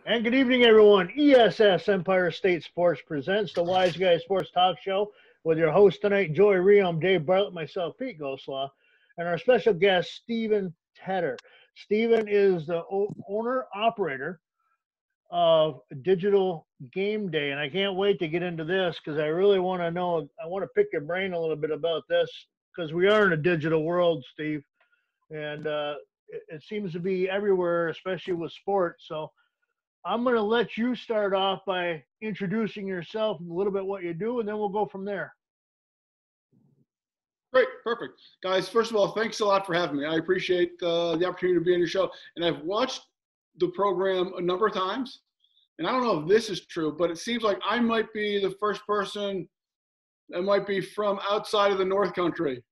And good evening, everyone. ESS Empire State Sports presents the Wise Guy Sports Talk Show with your host tonight, Joey Riem, Dave Bartlett, myself, Pete Goslaw, and our special guest, Stephen Tedder. Stephen is the owner operator of Digital Game Day, and I can't wait to get into this because I really want to know. I want to pick your brain a little bit about this because we are in a digital world, Steve, and it seems to be everywhere, especially with sports. So I'm going to let you start off by introducing yourself and a little bit what you do, and then we'll go from there. Great, perfect. Guys, first of all, thanks a lot for having me. I appreciate the opportunity to be on your show. And I've watched the program a number of times, and I don't know if this is true, but it seems like I might be the first person that might be from outside of the North Country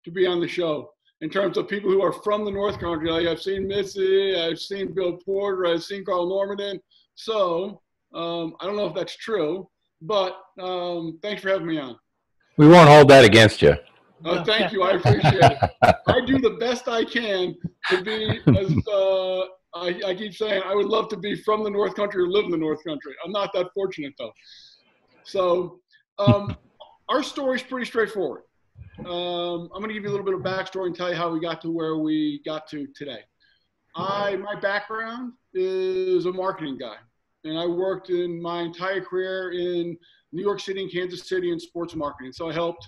to be on the show. In terms of people who are from the North Country, like I've seen Missy, I've seen Bill Porter, I've seen Carl Normandin. So I don't know if that's true, but thanks for having me on. We won't hold that against you. Thank you, I appreciate it. I do the best I can to be, as I keep saying, I would love to be from the North Country or live in the North Country. I'm not that fortunate though. So our story's pretty straightforward. I'm going to give you a little bit of backstory and tell you how we got to where we got to today. My background is a marketing guy, and I worked in my entire career in New York City and Kansas City in sports marketing. So I helped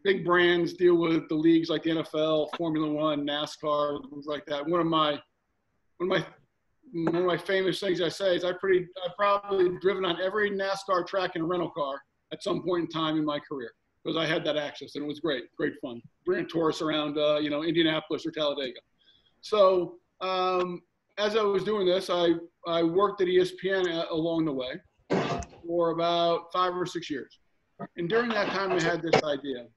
big brands deal with the leagues like the NFL, Formula One, NASCAR, things like that. One of my famous things I say is I've probably driven on every NASCAR track in a rental car at some point in time in my career, because I had that access, and it was great fun. Grand tours around, Indianapolis or Talladega. So as I was doing this, I worked at ESPN along the way for about 5 or 6 years. And during that time, I had this idea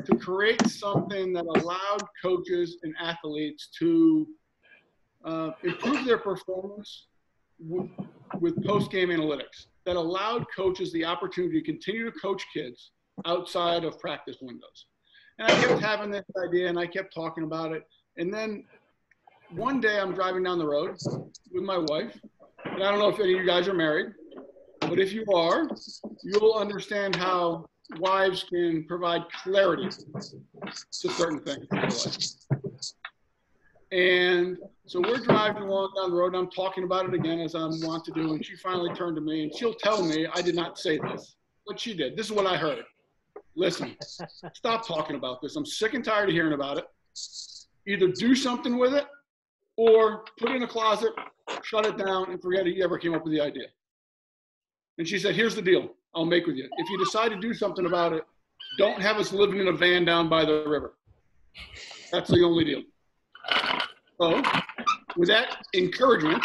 to create something that allowed coaches and athletes to improve their performance with post-game analytics, that allowed coaches the opportunity to continue to coach kids outside of practice windows. And I kept having this idea, and I kept talking about it. And then one day I'm driving down the road with my wife, and I don't know if any of you guys are married, but if you are, you'll understand how wives can provide clarity to certain things in your life. And so we're driving along down the road, and I'm talking about it again, as I want to do, and she finally turned to me, and she'll tell me I did not say this, but she did. This is what I heard. Listen, stop talking about this. I'm sick and tired of hearing about it. Either do something with it or put it in a closet, shut it down, and forget you ever came up with the idea. And she said, here's the deal I'll make with you. If you decide to do something about it, don't have us living in a van down by the river. That's the only deal. So with that encouragement,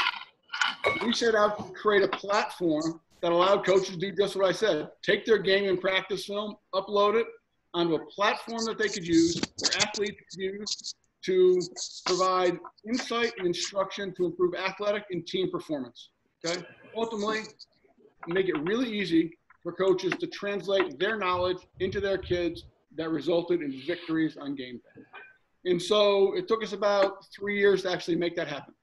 we set out to create a platform that allowed coaches to do just what I said. Take their game and practice film, upload it onto a platform that they could use, their athletes could use, to provide insight and instruction to improve athletic and team performance. Okay? Ultimately, make it really easy for coaches to translate their knowledge into their kids that resulted in victories on game day. And so it took us about 3 years to actually make that happen.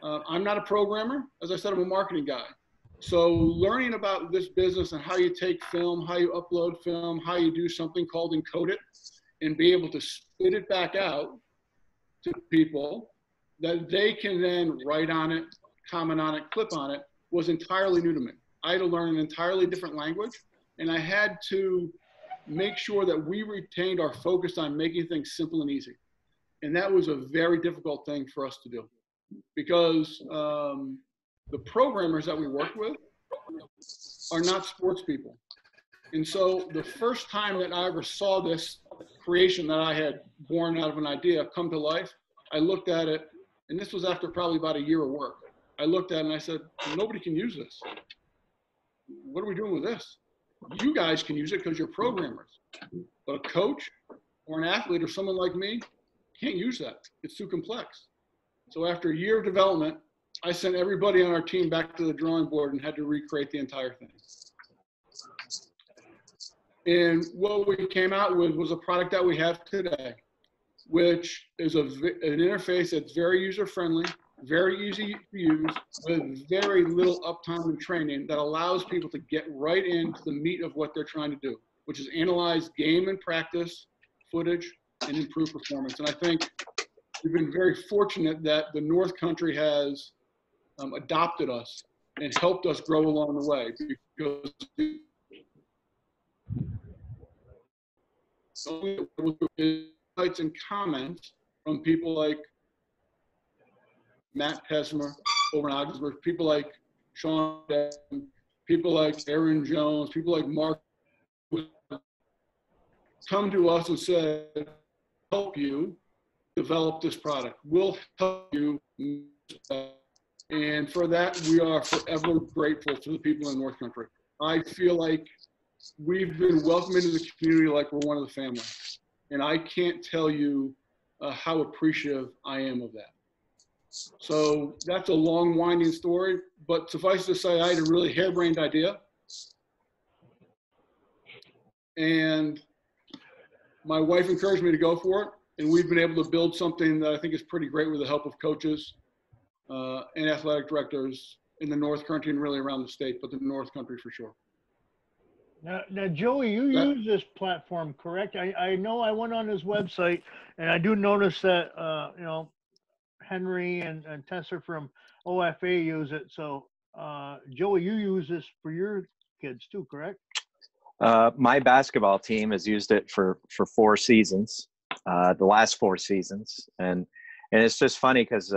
I'm not a programmer. As I said, I'm a marketing guy. So learning about this business and how you take film, how you upload film, how you do something called encode it, and be able to spit it back out to people that they can then write on it, comment on it, clip on it, was entirely new to me. I had to learn an entirely different language, and I had to make sure that we retained our focus on making things simple and easy. And that was a very difficult thing for us to do, because the programmers that we work with are not sports people. And so the first time that I ever saw this creation that I had born out of an idea come to life, I looked at it, and this was after probably about a year of work. I looked at it and I said, nobody can use this. What are we doing with this? You guys can use it because you're programmers. But a coach or an athlete or someone like me can't use that. It's too complex. So after a year of development, I sent everybody on our team back to the drawing board and had to recreate the entire thing. And what we came out with was a product that we have today, which is an interface that's very user-friendly, very easy to use, with very little uptime and training that allows people to get right into the meat of what they're trying to do, which is analyze game and practice footage and improve performance. And I think we've been very fortunate that the North Country has adopted us and helped us grow along the way, because insights and comments from people like Matt Pesmer over in Ogdensburg, people like Sean, people like Aaron Jones, people like Mark, come to us and say, help you develop this product. We'll help you. And for that, we are forever grateful to the people in North Country. I feel like we've been welcomed into the community like we're one of the family. And I can't tell you how appreciative I am of that. So that's a long, winding story, but suffice to say, I had a really harebrained idea. And my wife encouraged me to go for it. And we've been able to build something that I think is pretty great with the help of coaches and athletic directors in the North Country and really around the state, but the North Country for sure. Now, Joey, you use this platform, correct? I know I went on his website, and I do notice that, Henry and Tessa from OFA use it. So, Joey, you use this for your kids too, correct? My basketball team has used it for 4 seasons, the last 4 seasons. And it's just funny because,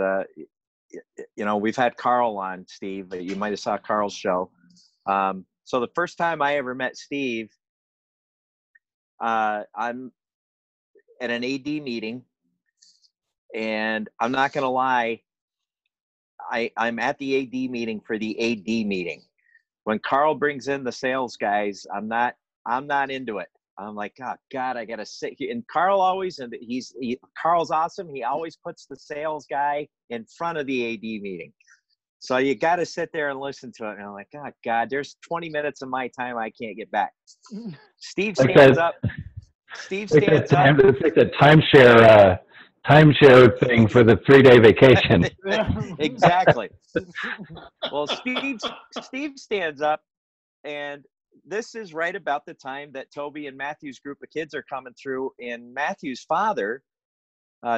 we've had Carl on, Steve, but you might have saw Carl's show. So the first time I ever met Steve, I'm at an AD meeting, and I'm not going to lie, I'm at the AD meeting for the AD meeting. When Carl brings in the sales guys, I'm not into it. I'm like, oh, God, I got to sit here. And Carl always, and Carl's awesome. He always puts the sales guy in front of the AD meeting. So you got to sit there and listen to it. And I'm like, oh, God, there's 20 minutes of my time I can't get back. Steve stands up. Steve stands up. It's like the timeshare thing for the 3-day vacation. Exactly. Well, Steve stands up, and this is right about the time that Toby and Matthew's group of kids are coming through, and Matthew's father,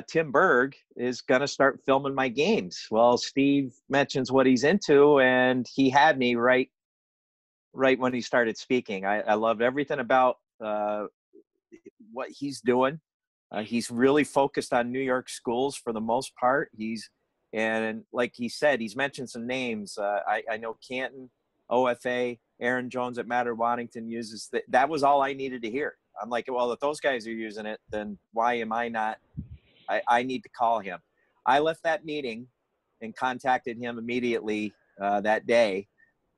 Tim Berg, is going to start filming my games. Well, Steve mentions what he's into, and he had me right when he started speaking. I loved everything about what he's doing. He's really focused on New York schools for the most part. And like he said, he's mentioned some names. I know Canton, OFA, Aaron Jones at Matter Waddington uses that was all I needed to hear. I'm like, well, if those guys are using it, then why am I not? I need to call him. I left that meeting and contacted him immediately that day,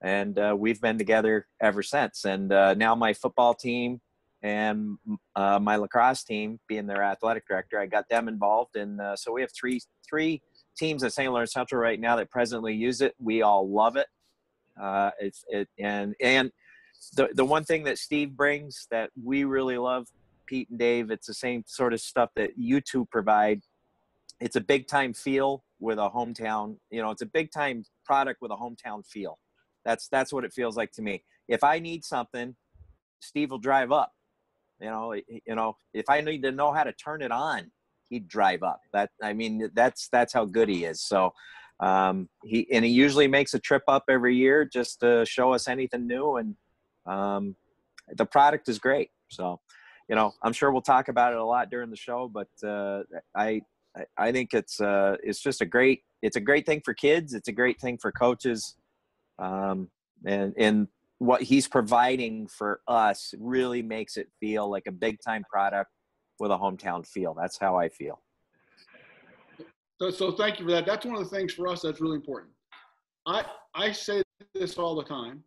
and we've been together ever since. And now my football team and my lacrosse team, being their athletic director, I got them involved. And so we have three teams at St. Lawrence Central right now that presently use it. We all love it. And the one thing that Steve brings that we really love, Pete and Dave, it's the same sort of stuff that you two provide. It's a big time feel with a hometown, it's a big time product with a hometown feel. That's what it feels like to me. If I need something, Steve will drive up. If I need to know how to turn it on, he'd drive up. That's how good he is. So he usually makes a trip up every year just to show us anything new, and the product is great. So I'm sure we'll talk about it a lot during the show, but I think it's just a great thing for kids. It's a great thing for coaches, and what he's providing for us really makes it feel like a big time product with a hometown feel. That's how I feel. So thank you for that. That's one of the things for us that's really important. I say this all the time.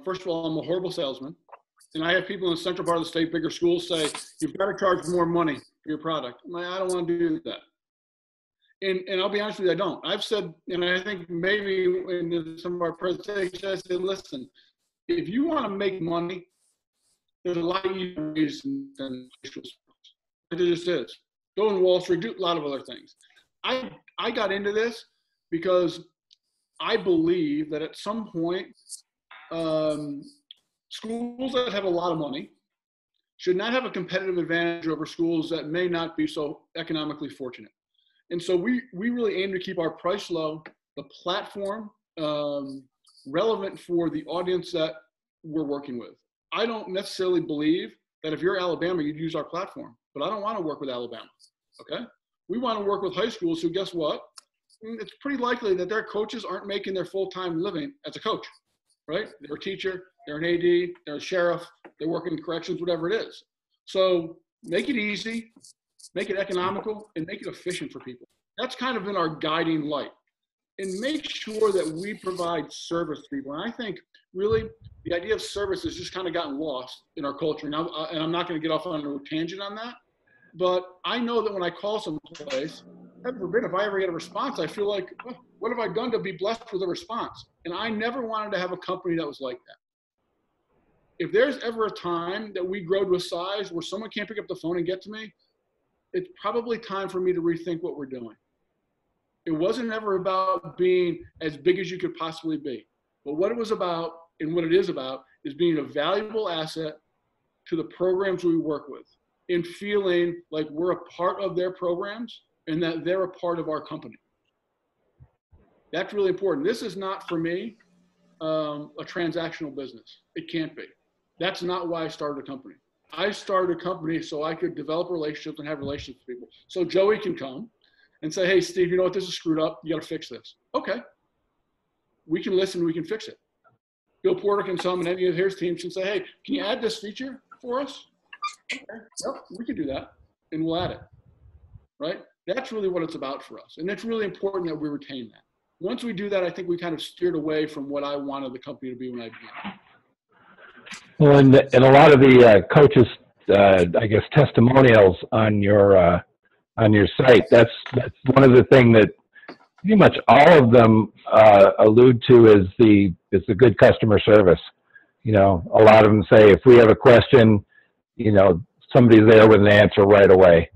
First of all, I'm a horrible salesman. And I have people in the central part of the state, bigger schools, say, you've got to charge more money for your product. I'm like, I don't want to do that. And I'll be honest with you, I don't. I've said, and I think maybe in some of our presentations, I said, listen, if you want to make money, there's a lot easier ways than traditional sports. It just is. Go on Wall Street, do a lot of other things. I got into this because I believe that at some point, schools that have a lot of money should not have a competitive advantage over schools that may not be so economically fortunate. And so we really aim to keep our price low, the platform relevant for the audience that we're working with. I don't necessarily believe that if you're Alabama, you'd use our platform, but I don't want to work with Alabama, okay? We want to work with high schools who, guess what? It's pretty likely that their coaches aren't making their full-time living as a coach, right? They're a teacher, they're an AD, they're a sheriff, they're working in corrections, whatever it is. So make it easy, make it economical, and make it efficient for people. That's kind of been our guiding light. And make sure that we provide service to people. And I think really the idea of service has just kind of gotten lost in our culture. Now, and I'm not going to get off on a tangent on that, but I know that when I call someplace, heaven forbid, if I ever get a response, I feel like, oh, what have I done to be blessed with a response? And I never wanted to have a company that was like that. If there's ever a time that we grow to a size where someone can't pick up the phone and get to me, it's probably time for me to rethink what we're doing. It wasn't ever about being as big as you could possibly be. But what it was about, and what it is about, is being a valuable asset to the programs we work with and feeling like we're a part of their programs and that they're a part of our company. That's really important. This is not, for me, a transactional business. It can't be. That's not why I started a company. I started a company so I could develop relationships and have relationships with people. So Joey can come and say, hey, Steve, you know what? This is screwed up. You got to fix this. Okay. We can listen. We can fix it. Bill Porter can come and any of his teams can say, hey, can you add this feature for us? Okay. Yep, we can do that. And we'll add it. Right? That's really what it's about for us. And it's really important that we retain that. Once we do that, I think we kind of steered away from what I wanted the company to be when I began. Well, and a lot of the coaches, I guess, testimonials on your site, that's one of the things that pretty much all of them allude to is the good customer service. You know, a lot of them say if we have a question, you know, somebody's there with an answer right away.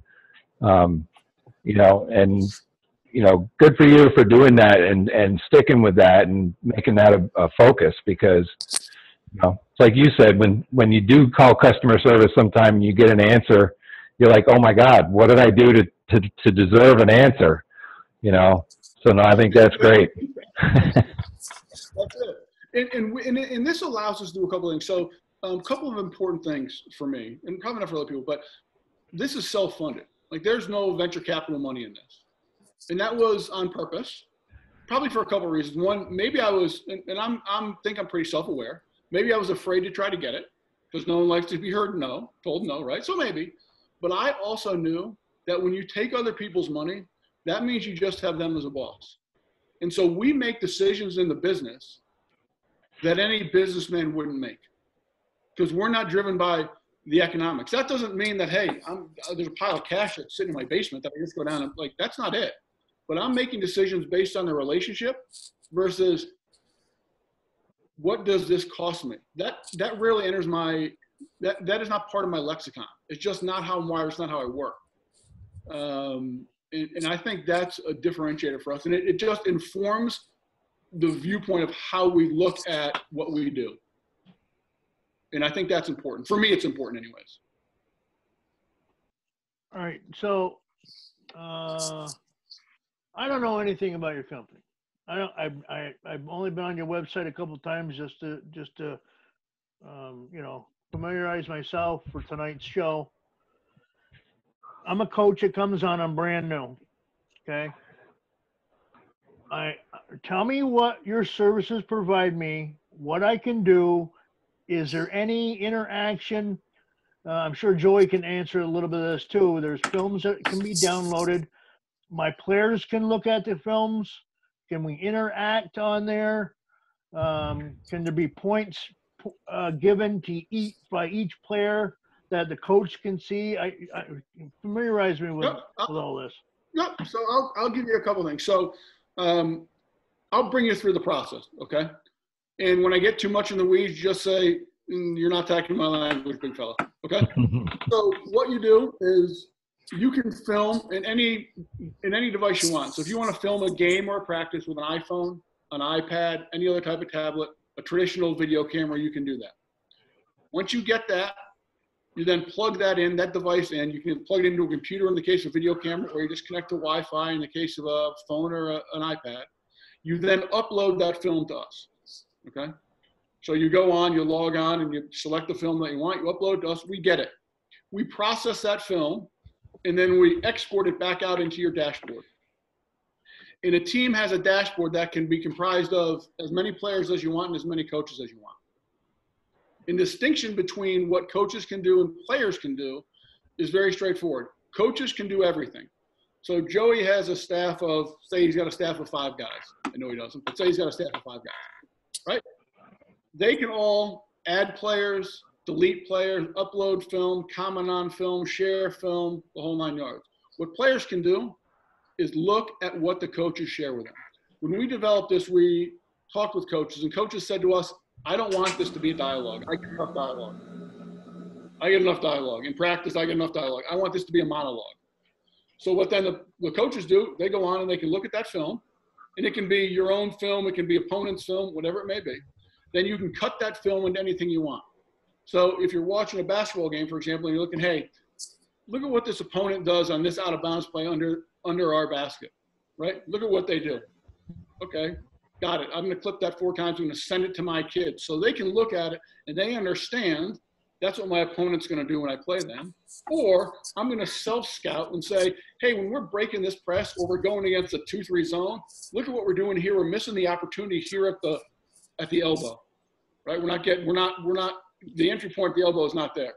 You know, and you know, good for you for doing that and sticking with that and making that a focus, because you know, it's like you said, when you do call customer service sometime and you get an answer, you're like, oh my God, what did I do to deserve an answer? You know, so no, I think that's great. That's it. And this allows us to do a couple of things. So a couple of important things for me, and probably not for other people, but this is self-funded. Like there's no venture capital money in this. And that was on purpose, probably for a couple of reasons. One, maybe I was, and I'm pretty self-aware. Maybe I was afraid to try to get it because no one likes to be told no, right? So maybe. But I also knew that when you take other people's money, that means you just have them as a boss. And so we make decisions in the business that any businessman wouldn't make because we're not driven by the economics. That doesn't mean that, hey, there's a pile of cash that's sitting in my basement that I just go down and like, that's not it. But I'm making decisions based on the relationship versus what does this cost me? That rarely enters that is not part of my lexicon. It's just not how I'm wired. It's not how I work. And I think that's a differentiator for us. And it just informs the viewpoint of how we look at what we do. And I think that's important. For me, it's important anyways. All right. So I don't know anything about your company. I've only been on your website a couple of times just to you know, familiarize myself for tonight's show. I'm a coach that comes on. I'm brand new. Okay. Tell me what your services provide me, what I can do. Is there any interaction? I'm sure Joey can answer a little bit of this too. There's films that can be downloaded. My players can look at the films. Can we interact on there? Can there be points given to by each player that the coach can see? Familiarize me with all this. Yep. So I'll give you a couple things. So I'll bring you through the process, okay? And when I get too much in the weeds, just say, you're not talking my language, big fella, okay? So what you do is you can film in any device you want. So if you want to film a game or a practice with an iPhone, an iPad, any other type of tablet, a traditional video camera, you can do that. Once you get that, you then plug that device in. You can plug it into a computer in the case of video camera, or you just connect to Wi-Fi in the case of a phone or an iPad. You then upload that film to us, okay? So you go on, you log on, and you select the film that you want. You upload to us. We get it. We process that film, and then we export it back out into your dashboard. And a team has a dashboard that can be comprised of as many players as you want and as many coaches as you want. And distinction between what coaches can do and players can do is very straightforward. Coaches can do everything. So Joey has a staff of, say he's got a staff of 5 guys. I know he doesn't, but say he's got a staff of 5 guys, right? They can all add players, delete players, upload film, comment on film, share film, the whole 9 yards. What players can do is look at what the coaches share with them. When we developed this, we talked with coaches, and coaches said to us, I don't want this to be a dialogue. I get enough dialogue. I get enough dialogue. In practice, I get enough dialogue. I want this to be a monologue. So what then the coaches do, they go on and they can look at that film, and it can be your own film, it can be opponent's film, whatever it may be. Then you can cut that film into anything you want. So if you're watching a basketball game, for example, and you're looking, hey, look at what this opponent does on this out-of-bounds play under our basket, right? Look at what they do. Okay, got it. I'm going to clip that 4 times. I'm going to send it to my kids so they can look at it and they understand that's what my opponent's going to do when I play them. Or I'm going to self-scout and say, hey, when we're breaking this press or we're going against a 2-3 zone, look at what we're doing here. We're missing the opportunity here at the elbow, right? The entry point at the elbow is not there.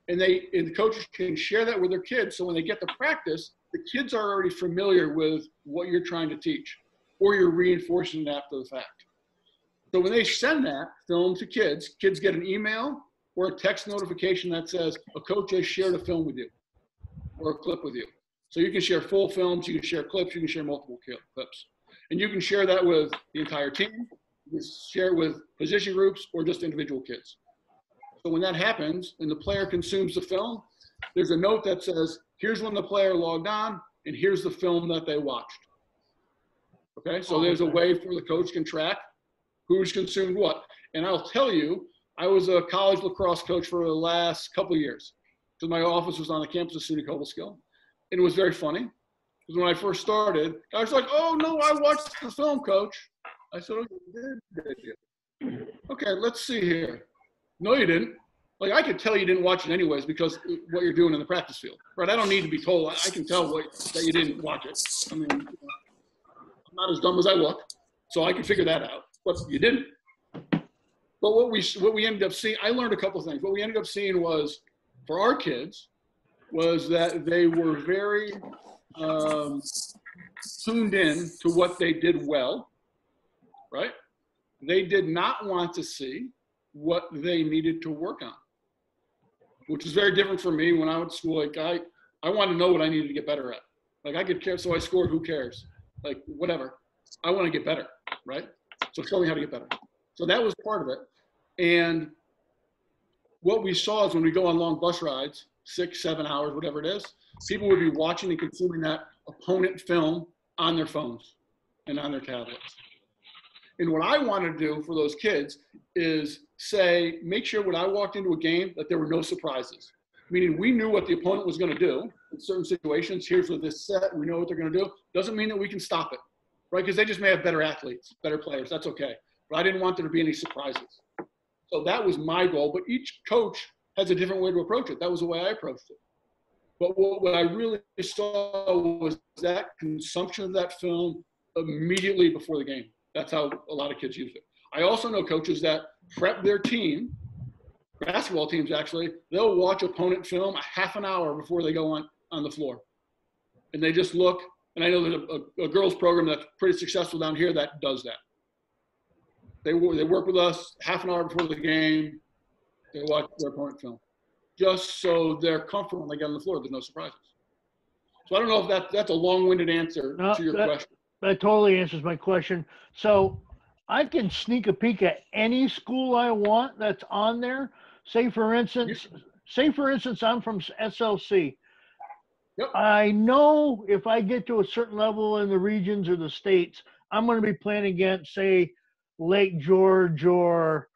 And the coaches can share that with their kids. So when they get to practice, the kids are already familiar with what you're trying to teach, or you're reinforcing it after the fact. So when they send that film to kids get an email or a text notification that says a coach has shared a film with you or a clip with you. So you can share full films, you can share clips, you can share multiple clips. And you can share that with the entire team, you can share it with position groups or just individual kids. So when that happens and the player consumes the film, there's a note that says, here's when the player logged on and here's the film that they watched. Okay, so there's a way for the coach can track who's consumed what. And I'll tell you, I was a college lacrosse coach for the last couple of years because my office was on the campus of SUNY Cobleskill. And it was very funny because when I first started, I was like, oh no, I watched the film, coach. I said, oh, you did. Okay, let's see here. No, you didn't. Like, I could tell you didn't watch it anyways because what you're doing in the practice field, right? I don't need to be told. I can tell that you didn't watch it. I mean, I'm not as dumb as I look, so I can figure that out. But you didn't. But what we ended up seeing, I learned a couple of things. What we ended up seeing was, for our kids, was that they were very tuned in to what they did well, right? They did not want to see what they needed to work on, which is very different from me when I went to school. Like I wanted to know what I needed to get better at. Like I could care, so I scored, who cares? Like whatever, I want to get better, right? So show me how to get better. So that was part of it. And what we saw is when we go on long bus rides, 6-7 hours, whatever it is, people would be watching and consuming that opponent film on their phones and on their tablets. And what I want to do for those kids is say, make sure when I walked into a game that there were no surprises. Meaning we knew what the opponent was going to do in certain situations. Here's what this set, we know what they're going to do. Doesn't mean that we can stop it, right? Because they just may have better athletes, better players. That's okay. But I didn't want there to be any surprises. So that was my goal. But each coach has a different way to approach it. That was the way I approached it. But what I really saw was that consumption of that film immediately before the game. That's how a lot of kids use it. I also know coaches that prep their team, basketball teams actually, they'll watch opponent film a half an hour before they go on the floor. And they just look, and I know there's a girls program that's pretty successful down here that does that. They work with us half an hour before the game, they watch their opponent film. Just so they're comfortable when they get on the floor, there's no surprises. So I don't know if that's a long-winded answer to your question. That totally answers my question. So I can sneak a peek at any school I want that's on there. Say for instance, I'm from SLC. Yep. I know if I get to a certain level in the regions or the states, I'm going to be playing against, say, Lake George or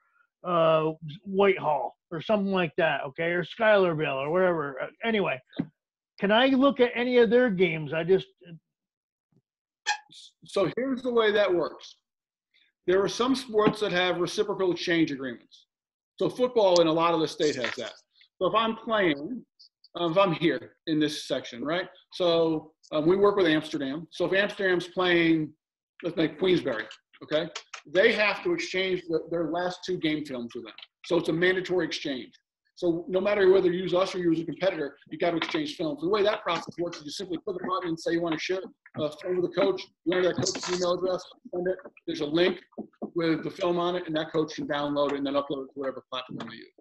Whitehall or something like that, okay, or Schuylerville or wherever. Anyway, can I look at any of their games? So here's the way that works. There are some sports that have reciprocal exchange agreements. So football in a lot of the state has that. So if I'm playing, if I'm here in this section, right? So we work with Amsterdam. So if Amsterdam's playing, let's make Queensbury, okay? They have to exchange their last 2 game films with them. So it's a mandatory exchange. So no matter whether you use us or you use a competitor, you got to exchange films. The way that process works is you simply click a button and say you want to share film with the coach. You enter that coach's email address, send it. There's a link with the film on it, and that coach can download it and then upload it to whatever platform they use.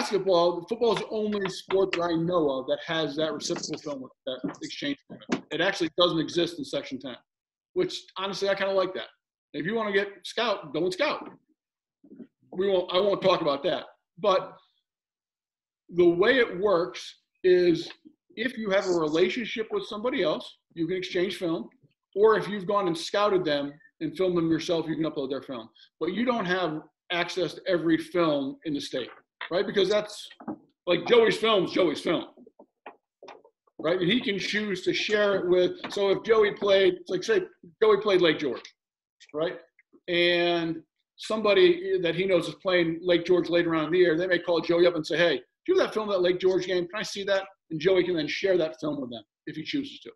Football is the only sport that I know of that has that reciprocal film, that exchange agreement. It actually doesn't exist in Section 10, which honestly I kind of like that. If you want to get scout, go and scout. I won't talk about that, but the way it works is if you have a relationship with somebody else, you can exchange film, or if you've gone and scouted them and filmed them yourself, you can upload their film. But you don't have access to every film in the state, right? Because that's like Joey's film, right? And he can choose to share it with, so if Joey played, like say Joey played Lake George, right? And somebody that he knows is playing Lake George later on in the year, they may call Joey up and say, hey, do you have that film, that Lake George game? Can I see that? And Joey can then share that film with them if he chooses to.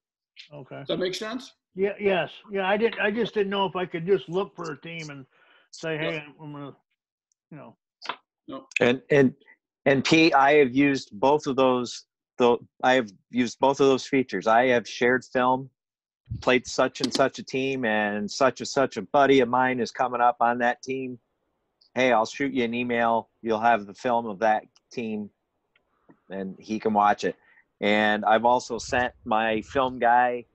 Okay. Does that make sense? Yeah. Yes. Yeah. I just didn't know if I could just look for a team and say, hey, I'm gonna, No. And Pete, I have used both of those. I have used both of those features. I have shared film, played such and such a team, and such a buddy of mine is coming up on that team. Hey, I'll shoot you an email. You'll have the film of that team, and he can watch it. And I've also sent my film guy,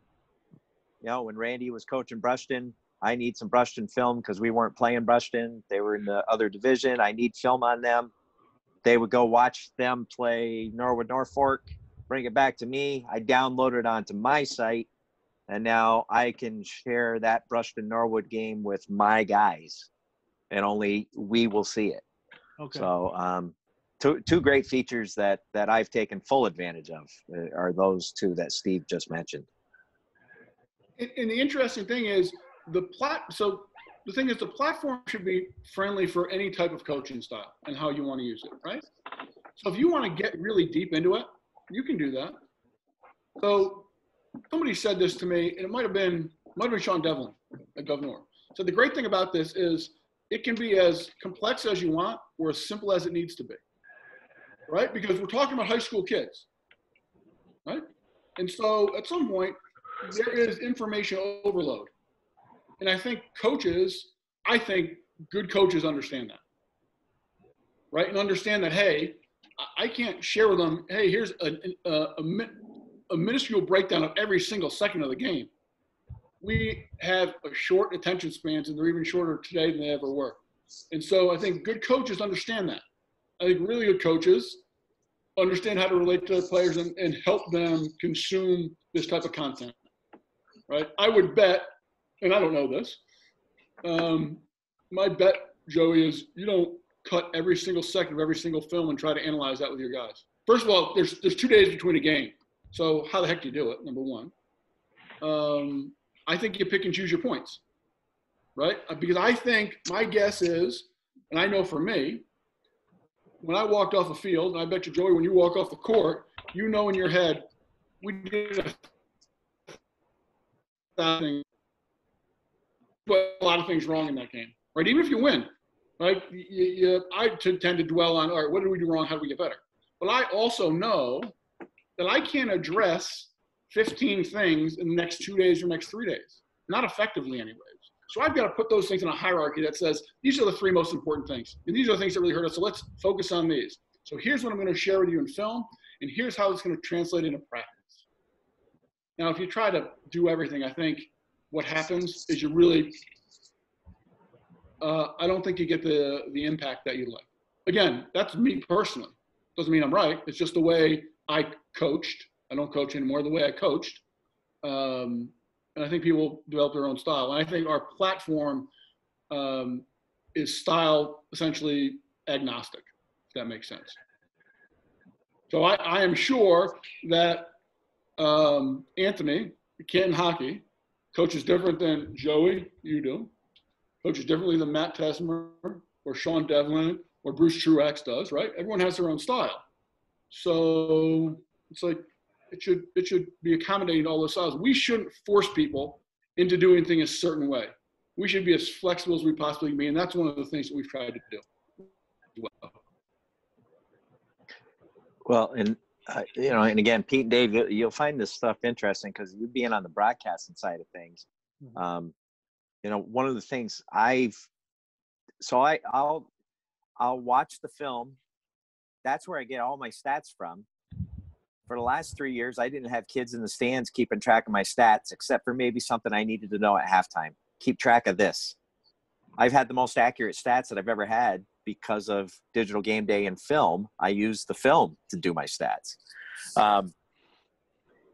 when Randy was coaching Brushton, I need some Brushton film because we weren't playing Brushton. They were in the other division. I need film on them. They would go watch them play Norwood Norfolk, bring it back to me. I download it onto my site, and now I can share that Brushton Norwood game with my guys, and only we will see it. Okay. So two great features that I've taken full advantage of are those 2 that Steve just mentioned. And the interesting thing is the platform should be friendly for any type of coaching style and how you want to use it, right? So if you want to get really deep into it, you can do that. So somebody said this to me, and it might have been Sean Devlin at Governor. So the great thing about this is it can be as complex as you want or as simple as it needs to be, right? Because we're talking about high school kids, right? And so at some point, there is information overload. And I think good coaches understand that, right? And understand that, hey, I can't share with them, hey, here's a minuscule breakdown of every single second of the game. We have a short attention spans, and they're even shorter today than they ever were. And so I think good coaches understand that. I think really good coaches understand how to relate to their players and help them consume this type of content, right? I would bet, and I don't know this, my bet, Joey, is you don't cut every single second of every single film and try to analyze that with your guys. First of all, there's 2 days between a game. So how the heck do you do it, number one? I think you pick and choose your points, right? Because I think my guess is, and I know for me, when I walked off the field, and I bet you, Joey, when you walk off the court, you know in your head, we did a lot of things wrong in that game, right? Even if you win, right? I tend to dwell on, all right, what did we do wrong? How do we get better? But I also know that I can't address 15 things in the next 2 days or next 3 days, not effectively anyways. So I've got to put those things in a hierarchy that says, these are the 3 most important things. And these are the things that really hurt us. So let's focus on these. So here's what I'm going to share with you in film, and here's how it's going to translate into practice. Now, if you try to do everything, I think what happens is you really, I don't think you get the impact that you'd like. Again, that's me personally. Doesn't mean I'm right. It's just the way I coached I don't coach anymore the way I coached. And I think people develop their own style. And I think our platform is style essentially agnostic, if that makes sense. So I am sure that Anthony, Canton Hockey, coaches different than Joey, you do, coaches differently than Matt Tesmer or Sean Devlin or Bruce Truex does, right? Everyone has their own style. So it's like it should be accommodating to all those styles. We shouldn't force people into doing things a certain way. We should be as flexible as we possibly can be, and that's one of the things that we've tried to do. Well, and you know, and again, Pete and Dave, you'll find this stuff interesting because you being on the broadcasting side of things. You know, one of the things I'll watch the film. That's where I get all my stats from. For the last 3 years, I didn't have kids in the stands keeping track of my stats, except for maybe something I needed to know at halftime. Keep track of this. I've had the most accurate stats that I've ever had because of digital game day and film. I use the film to do my stats. And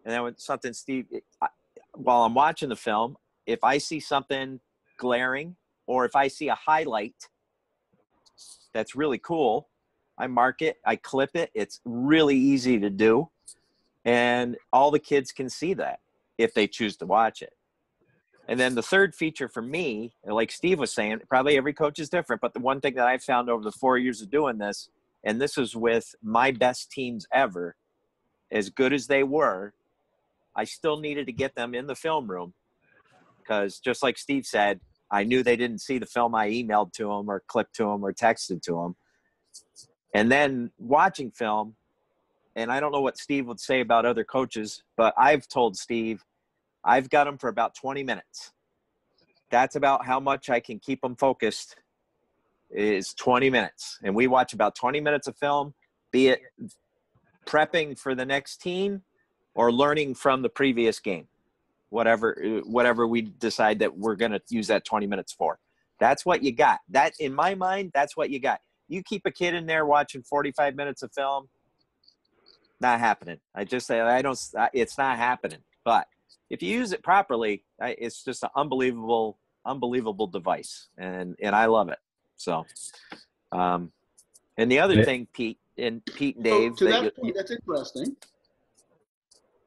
then when something, Steve, while I'm watching the film, if I see something glaring or if I see a highlight that's really cool, I mark it, I clip it. It's really easy to do. And all the kids can see that if they choose to watch it. And then the third feature for me, like Steve was saying, probably every coach is different, but the one thing that I've found over the 4 years of doing this, and this is with my best teams ever, as good as they were, I still needed to get them in the film room because just like Steve said, I knew they didn't see the film I emailed to them or clipped to them or texted to them. And then watching film, and I don't know what Steve would say about other coaches, but I've told Steve, I've got them for about 20 minutes. That's about how much I can keep them focused is 20 minutes. And we watch about 20 minutes of film, be it prepping for the next team or learning from the previous game, whatever we decide that we're going to use that 20 minutes for. That's what you got. That, in my mind, that's what you got. You keep a kid in there watching 45 minutes of film, not happening. It's not happening. But if you use it properly, it's just an unbelievable device, and I love it. So, and the other thing, Pete and Dave, to that point, that's interesting.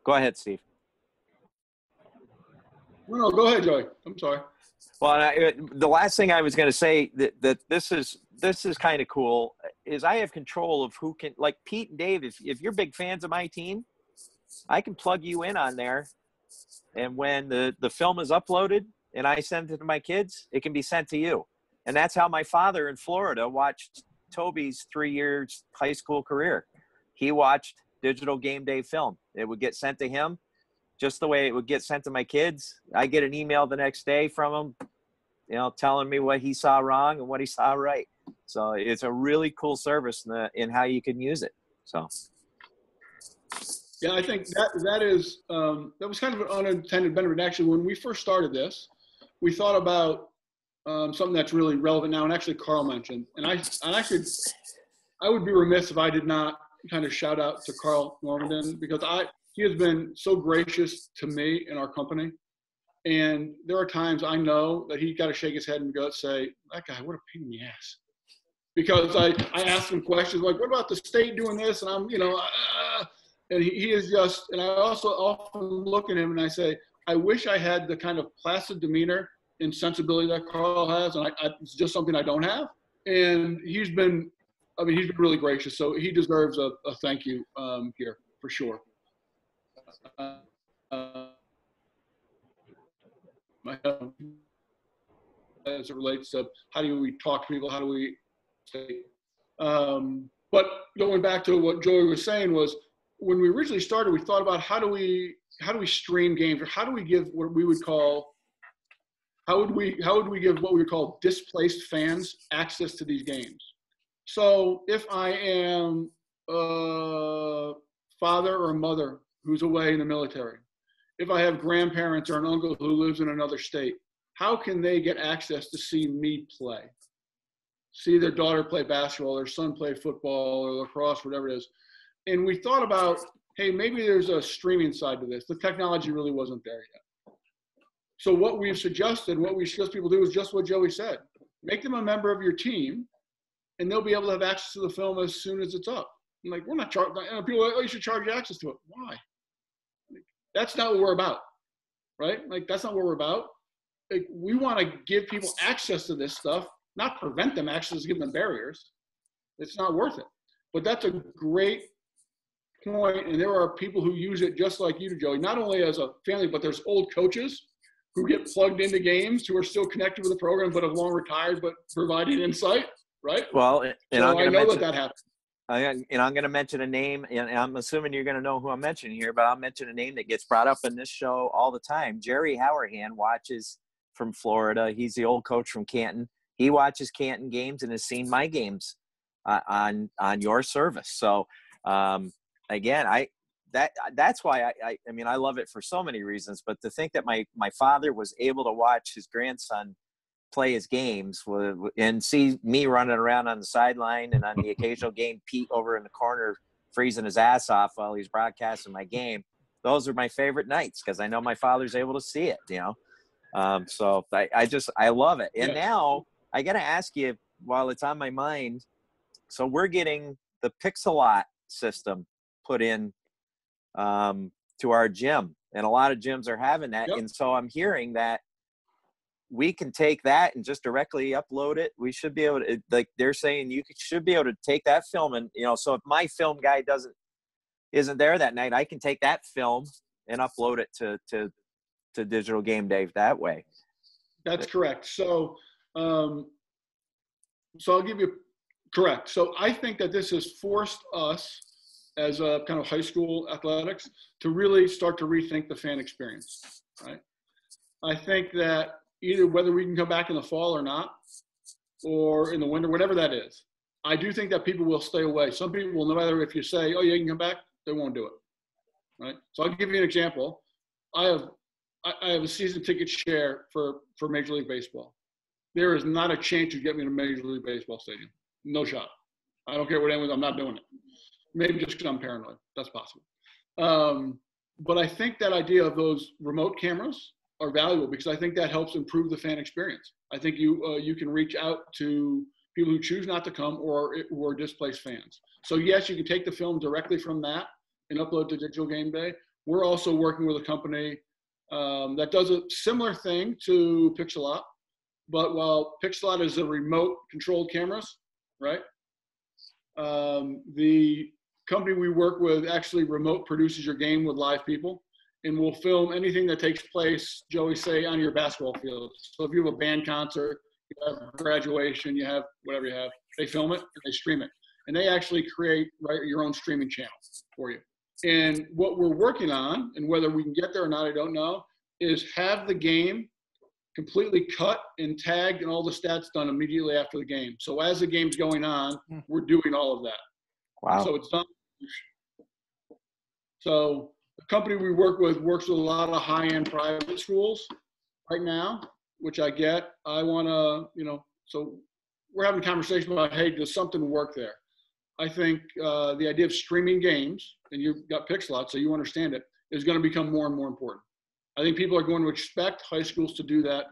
Go ahead, Steve. No, go ahead, Joey. I'm sorry. Well, the last thing I was going to say that this is kind of cool is I have control of who can, like Pete and Dave, if you're big fans of my team, I can plug you in on there. And when the film is uploaded and I send it to my kids, it can be sent to you. And that's how my father in Florida watched Toby's 3 years high school career. He watched digital game day film. It would get sent to him just the way it would get sent to my kids. I get an email the next day from him, telling me what he saw wrong and what he saw right. So it's a really cool service in how you can use it. So. Yeah, I think that was kind of an unintended benefit. Actually, when we first started this, we thought about something that's really relevant now, and actually Carl mentioned, and I would be remiss if I did not kind of shout out to Carl Normandin because he has been so gracious to me and our company. And there are times I know that he got to shake his head and say, that guy, what a pain in the ass. Because I ask him questions like, what about the state doing this? And I'm, and he is just, and I also often look at him and I say, I wish I had the kind of placid demeanor and sensibility that Carl has. And it's just something I don't have. And he's been really gracious. So he deserves a thank you here for sure. As it relates to how do we talk to people, how do we say, but going back to what Joey was saying was when we originally started, we thought about how do we stream games, or how do we give what we would call, how would we give what we would call displaced fans access to these games. So if I am a father or a mother who's away in the military, if I have grandparents or an uncle who lives in another state, how can they get access to see me play? See their daughter play basketball, their son play football or lacrosse, whatever it is. And we thought about hey, maybe there's a streaming side to this. The technology really wasn't there yet. So what we suggest people do is just what Joey said. Make them a member of your team, and they'll be able to have access to the film as soon as it's up. I'm like, we're not charging. People are like, oh, you should charge access to it. Why? Like, that's not what we're about, right? Like, that's not what we're about. Like, we want to give people access to this stuff, not prevent them access, give them barriers. It's not worth it. But that's a great point, and there are people who use it just like you do, Joey, not only as a family, but there's old coaches who get plugged into games who are still connected with the program but have long retired but providing insight, right? Well, and so I know that happens. I'm going to mention a name, and I'm assuming you're going to know who I'm mentioning here, but I'll mention a name that gets brought up in this show all the time. Jerry Howerhand watches from Florida. He's the old coach from Canton. He watches Canton games and has seen my games on your service. So, again, that's why I mean, I love it for so many reasons, but to think that my father was able to watch his grandson play his games and see me running around on the sideline and on the occasional game, Pete over in the corner freezing his ass off while he's broadcasting my game. Those are my favorite nights because I know my father's able to see it, you know? So I love it. And now I got to ask you while it's on my mind. So we're getting the Pixelot system put in to our gym, and a lot of gyms are having that. Yep. And so I'm hearing that we can take that and just directly upload it. We should be able to, like they're saying, you should be able to take that film and, you know, so if my film guy isn't there that night, I can take that film and upload it to Digital Game Day that way. That's correct. So, so I'll give you correct. So I think that this has forced us as a kind of high school athletics to really start to rethink the fan experience, right? I think that either whether we can come back in the fall or not, or in the winter, whatever that is, I do think that people will stay away. Some people will, no matter if you say, oh yeah, you can come back, they won't do it, right? So I'll give you an example. I have a season ticket share for Major League Baseball. There is not a chance you get me to Major League Baseball stadium. No shot. I don't care what anyone, I'm not doing it. Maybe just because I'm paranoid. That's possible. But I think that idea of those remote cameras are valuable because I think that helps improve the fan experience. I think you can reach out to people who choose not to come or who are displaced fans. So yes, you can take the film directly from that and upload to Digital Game Day. We're also working with a company that does a similar thing to Pixelot, but while Pixelot is a remote controlled cameras, right? The company we work with actually remote produces your game with live people and will film anything that takes place, Joey, say, on your basketball field. So if you have a band concert, you have graduation, you have whatever you have, they film it and they stream it. And they actually create your own streaming channel for you. And what we're working on, and whether we can get there or not, I don't know, is have the game completely cut and tagged and all the stats done immediately after the game. So as the game's going on, we're doing all of that. Wow. So it's done. So the company we work with works with a lot of high-end private schools right now, which I get. I want to, so we're having a conversation about, hey, does something work there? I think the idea of streaming games, and you've got Pixelot, so you understand it, is going to become more and more important. I think people are going to expect high schools to do that.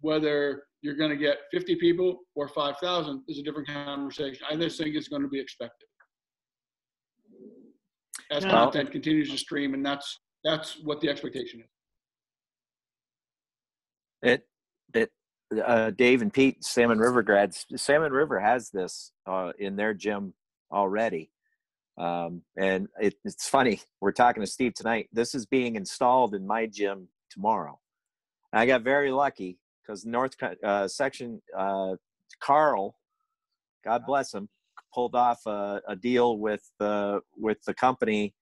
Whether you're going to get 50 people or 5,000 is a different conversation. I just think it's going to be expected as content continues to stream, and that's what the expectation is. Dave and Pete, Salmon River grads. Salmon River has this in their gym already. And it's funny, we're talking to Steve tonight. This is being installed in my gym tomorrow. And I got very lucky because North Section, Carl, God bless him, pulled off a deal with the company,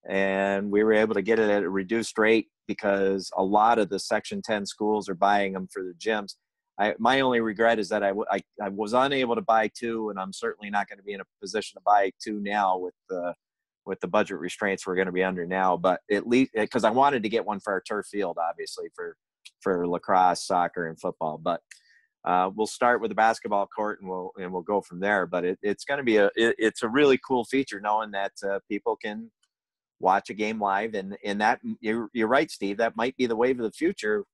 and we were able to get it at a reduced rate because a lot of the Section 10 schools are buying them for the gyms. My only regret is that I was unable to buy two, and I'm certainly not going to be in a position to buy two now with the budget restraints we're going to be under now. But at least because I wanted to get one for our turf field, obviously for lacrosse, soccer, and football. But we'll start with the basketball court, and we'll go from there. But it's going to be it's a really cool feature knowing that people can watch a game live. And that you're right, Steve, that might be the wave of the future,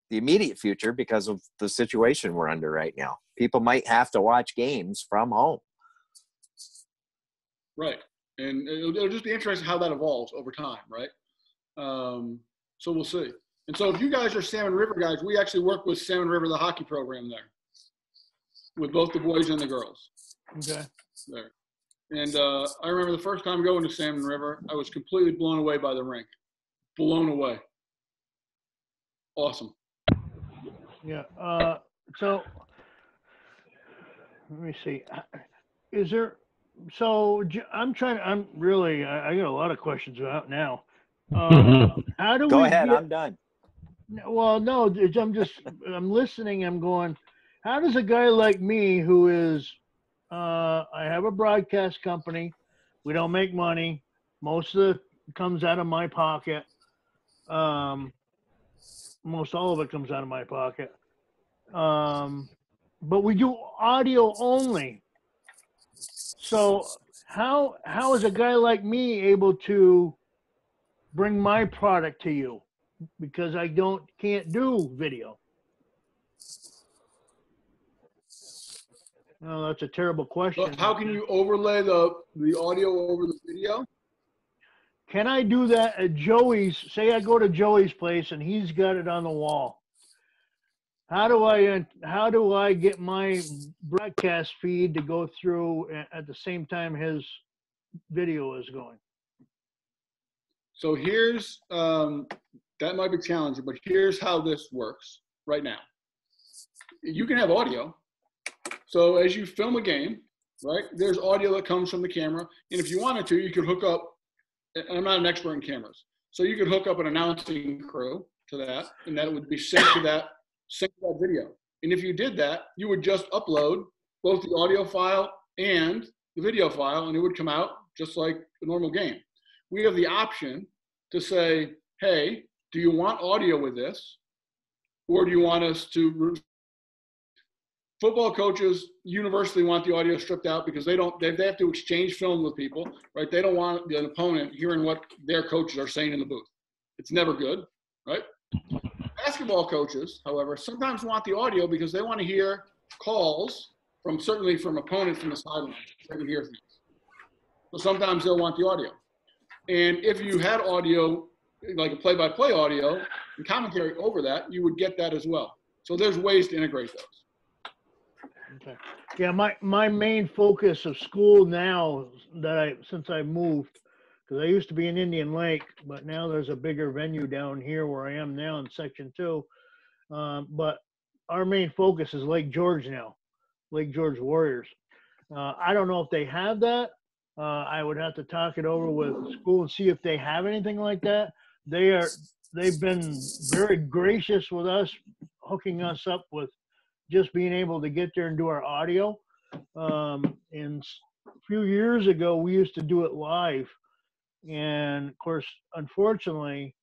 the immediate future, because of the situation we're under right now. People might have to watch games from home. Right. And it'll just be interesting how that evolves over time, right? So we'll see. And so if you guys are Salmon River guys, we actually work with Salmon River, the hockey program there, with both the boys and the girls. Okay. There. And I remember the first time going to Salmon River, I was completely blown away by the rink. Blown away. Awesome. Yeah. So let me see. Is there? So I got a lot of questions out now. How do Go we ahead. get, I'm done. well, no, I'm listening. I'm going, how does a guy like me who is, I have a broadcast company. We don't make money. Most of it comes out of my pocket. Most all of it comes out of my pocket. But we do audio only. So how is a guy like me able to bring my product to you? Because I can't do video. No, that's a terrible question. But how can you overlay the audio over the video? Can I do that at Joey's? Say I go to Joey's place and he's got it on the wall. How do I get my broadcast feed to go through at the same time his video is going? So here's, that might be challenging, but here's how this works right now. You can have audio. So as you film a game, right, there's audio that comes from the camera. And if you wanted to, you could hook up, and I'm not an expert in cameras, so you could hook up an announcing crew to that, and that would be synced to that video. And if you did that, you would just upload both the audio file and the video file, and it would come out just like a normal game. We have the option to say, hey, do you want audio with this? Or do you want us to? Football coaches universally want the audio stripped out because they have to exchange film with people, right? They don't want an opponent hearing what their coaches are saying in the booth. It's never good, right? Basketball coaches, however, sometimes want the audio because they want to hear calls certainly from opponents from the sideline. They can hear things. So sometimes they'll want the audio. And if you had audio, like a play-by-play audio and commentary over that, you would get that as well. So there's ways to integrate those. Okay. Yeah, my main focus of school now since I moved, because I used to be in Indian Lake, but now there's a bigger venue down here where I am now in Section 2. But our main focus is Lake George now, Lake George Warriors. I don't know if they have that. I would have to talk it over with school and see if they have anything like that. They've been very gracious with us, hooking us up with just being able to get there and do our audio. And a few years ago, we used to do it live. And of course, unfortunately,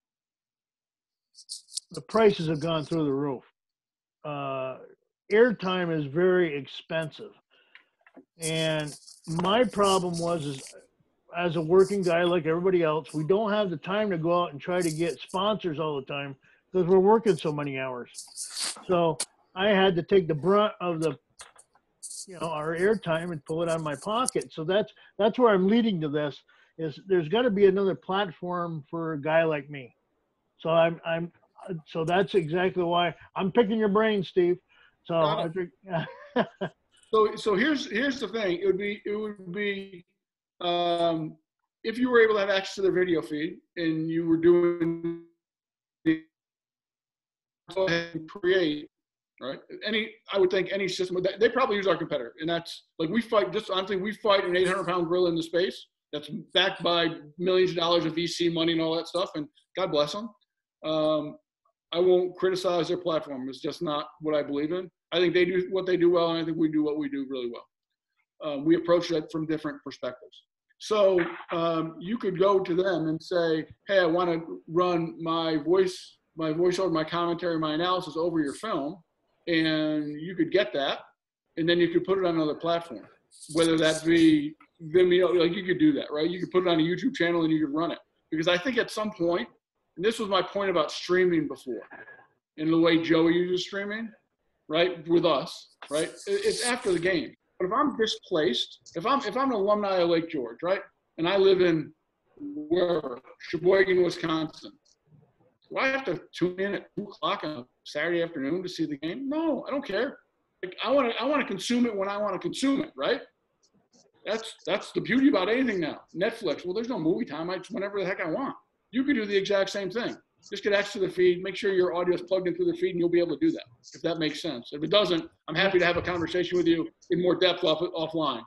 the prices have gone through the roof. Airtime is very expensive. And my problem is as a working guy like everybody else, we don't have the time to go out and try to get sponsors all the time because we're working so many hours. So I had to take the brunt of our airtime and pull it out of my pocket. So that's where I'm leading to this. Is there's got to be another platform for a guy like me. So so that's exactly why I'm picking your brain, Steve. So I think. So here's the thing. It would be if you were able to have access to their video feed and you were doing go ahead and create. Right. I would think any system they probably use our competitor, and that's like we fight. Just honestly, we fight an 800-pound gorilla in the space that's backed by millions of dollars of VC money and all that stuff. And God bless them. I won't criticize their platform. It's just not what I believe in. I think they do what they do well, and I think we do what we do really well. We approach that from different perspectives. So you could go to them and say, "Hey, I want to run my voiceover, my commentary, my analysis over your film." And you could get that, and then you could put it on another platform, whether that be Vimeo. Like you could do that, right? You could put it on a YouTube channel and you could run it. because I think at some point, and this was my point about streaming before, in the way Joey uses streaming, right, with us, right? It's after the game. But if I'm displaced, if I'm an alumni of Lake George, right, and I live in wherever, Sheboygan, Wisconsin, do I have to tune in at 2 o'clock on a Saturday afternoon to see the game? No, I don't care. Like, I want to consume it when I want to consume it, right? That's the beauty about anything now. Netflix, well, there's no movie time. I just whenever the heck I want. You can do the exact same thing. Just get access to the feed. Make sure your audio is plugged in through the feed, and you'll be able to do that, if that makes sense. If it doesn't, I'm happy to have a conversation with you in more depth offline.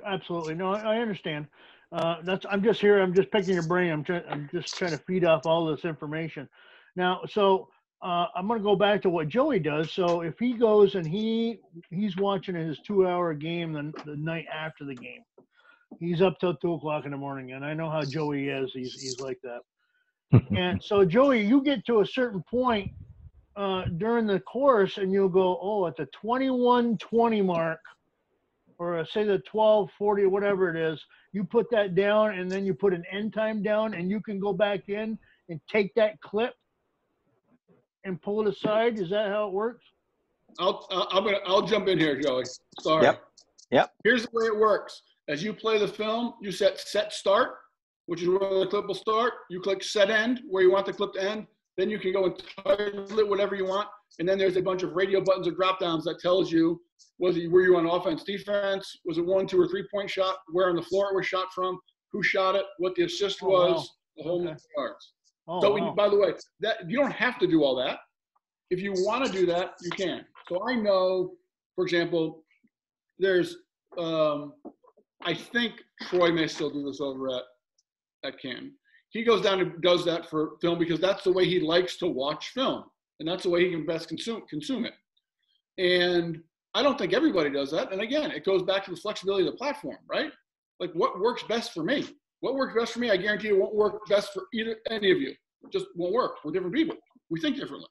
Absolutely. No, I understand. I'm just here. I'm just picking your brain. I'm just trying to feed off all this information. Now, so I'm going to go back to what Joey does. So if he goes and he's watching his 2-hour game the night after the game, he's up till 2 o'clock in the morning. And I know how Joey is. He's like that. And so Joey, you get to a certain point during the course and you'll go, oh, at the 21:20 mark, or say the 12:40, whatever it is, you put that down and then you put an end time down and you can go back in and take that clip and pull it aside. Is that how it works? I'll jump in here, Joey. Sorry. Yep. Here's the way it works. As you play the film, you set start, which is where the clip will start. You click set end, where you want the clip to end. Then you can go and title it whatever you want. And then there's a bunch of radio buttons or drop downs that tells you, were you on offense, defense? Was it 1, 2, or 3-point shot? Where on the floor it was shot from? Who shot it? What the assist was? Wow. The whole nine yards. By the way, that you don't have to do all that. If you want to do that, you can. So I know, for example, there's I think Troy may still do this over at Canton. He goes down and does that for film because that's the way he likes to watch film, and that's the way he can best consume it. And I don't think everybody does that. And again, it goes back to the flexibility of the platform, right? Like what works best for me? What works best for me, I guarantee it won't work best for any of you. It just won't work. We're different people. We think differently.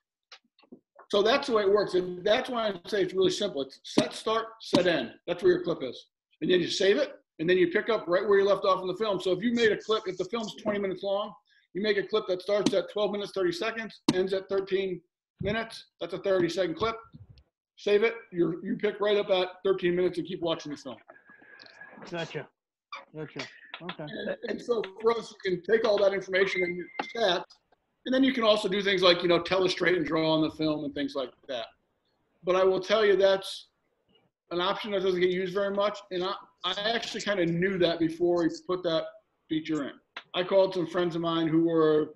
So that's the way it works. And that's why I say it's really simple. It's set start, set end. That's where your clip is. And then you save it, and then you pick up right where you left off in the film. So if you made a clip, if the film's 20 minutes long, you make a clip that starts at 12 minutes, 30 seconds, ends at 13 minutes. That's a 30-second clip. Save it. You pick right up at 13 minutes and keep watching the film. Gotcha. Okay. And so for us, you can take all that information and your stats, and then you can also do things like, tell a straight and draw on the film and things like that. But I will tell you that's an option that doesn't get used very much. And I actually kind of knew that before we put that feature in. I called some friends of mine who were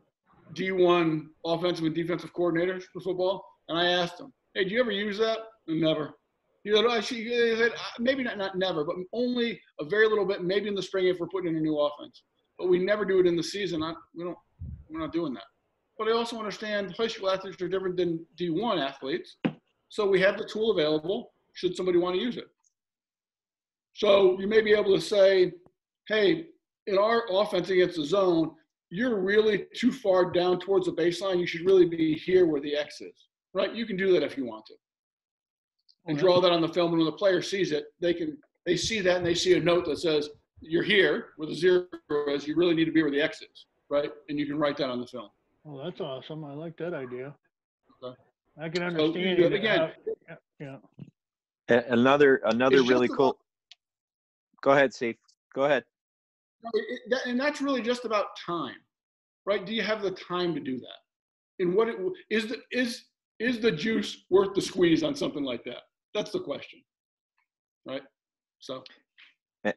D1 offensive and defensive coordinators for football, and I asked them, hey, do you ever use that? And never. He said, maybe not never, but only a very little bit, maybe in the spring if we're putting in a new offense. But we never do it in the season. We're not doing that. But I also understand high school athletes are different than D1 athletes. So we have the tool available should somebody want to use it. So you may be able to say, hey, in our offense against the zone, you're really too far down towards the baseline. You should really be here where the X is, right? You can do that if you want to. And draw that on the film, and when the player sees it, they see that and they see a note that says you're here where the 0 is. You really need to be where the X is, right? And you can write that on the film. Oh, that's awesome. I like that idea. Okay. I can understand it again. Yeah. Another really cool. Go ahead, Steve. Go ahead. And that's really just about time, right? Do you have the time to do that? And what is the juice worth the squeeze on something like that? That's the question, right? So.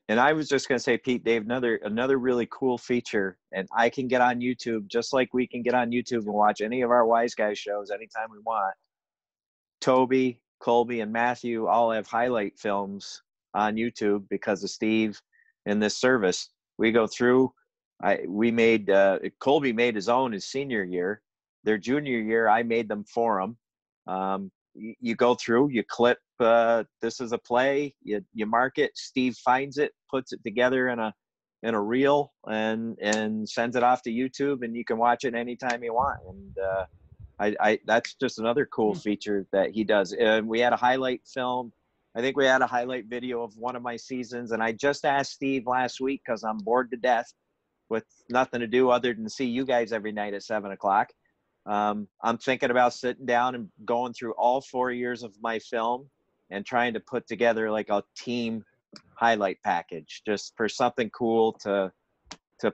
And I was just going to say, Pete, Dave, another really cool feature, and I can get on YouTube just like we can get on YouTube and watch any of our Wise Guys shows anytime we want. Toby, Colby, and Matthew all have highlight films on YouTube because of Steve and this service. We go through. Colby made his own his senior year. Their junior year, I made them for them. You go through, you clip, this is a play, you mark it, Steve finds it, puts it together in a reel and sends it off to YouTube, and you can watch it anytime you want. And that's just another cool feature that he does. And we had a highlight film. I think we had a highlight video of one of my seasons, and I just asked Steve last week because I'm bored to death. with nothing to do other than see you guys every night at 7 o'clock. I'm thinking about sitting down and going through all 4 years of my film and trying to put together like a team highlight package, just for something cool to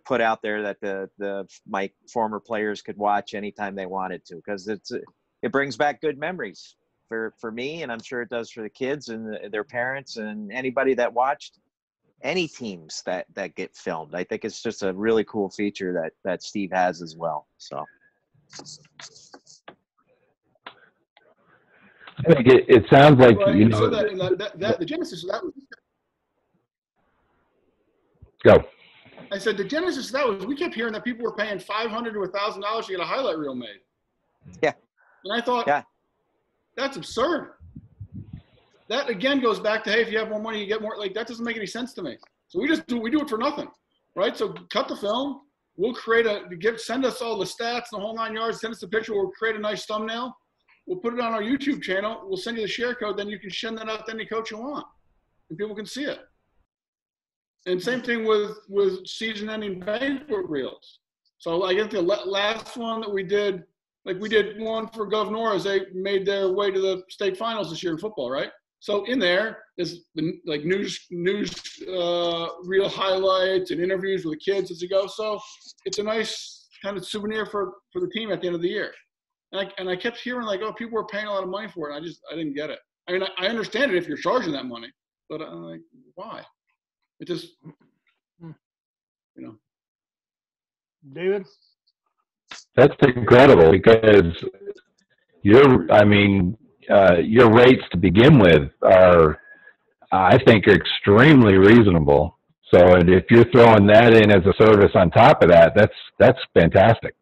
put out there that my former players could watch anytime they wanted to, because it brings back good memories for me, and I'm sure it does for the kids and their parents and anybody that watched any teams that get filmed. I think it's just a really cool feature that Steve has as well. So I think it sounds like, Well, you so know. the genesis of that was. Go. I said the genesis of that was we kept hearing that people were paying $500 to $1,000 to get a highlight reel made. Yeah. And I thought, yeah, that's absurd. That again goes back to, hey, if you have more money, you get more. Like, that doesn't make any sense to me. So we do it for nothing, right? So cut the film. We'll send us all the stats, the whole 9 yards. Send us the picture. We'll create a nice thumbnail. We'll put it on our YouTube channel. We'll send you the share code. Then you can send that out to any coach you want, and people can see it. And same thing with season-ending banquet reels. So I guess the last one that we did, like we did one for Governor as they made their way to the state finals this year in football, right? So in there is the like news reel highlights and interviews with the kids as you go. So it's a nice kind of souvenir for the team at the end of the year. And I kept hearing like, oh, people were paying a lot of money for it. And I didn't get it. I mean, I understand it if you're charging that money, but I'm like, why? It just, David? That's incredible, because your rates to begin with are, I think, are extremely reasonable. So if you're throwing that in as a service on top of that, that's fantastic.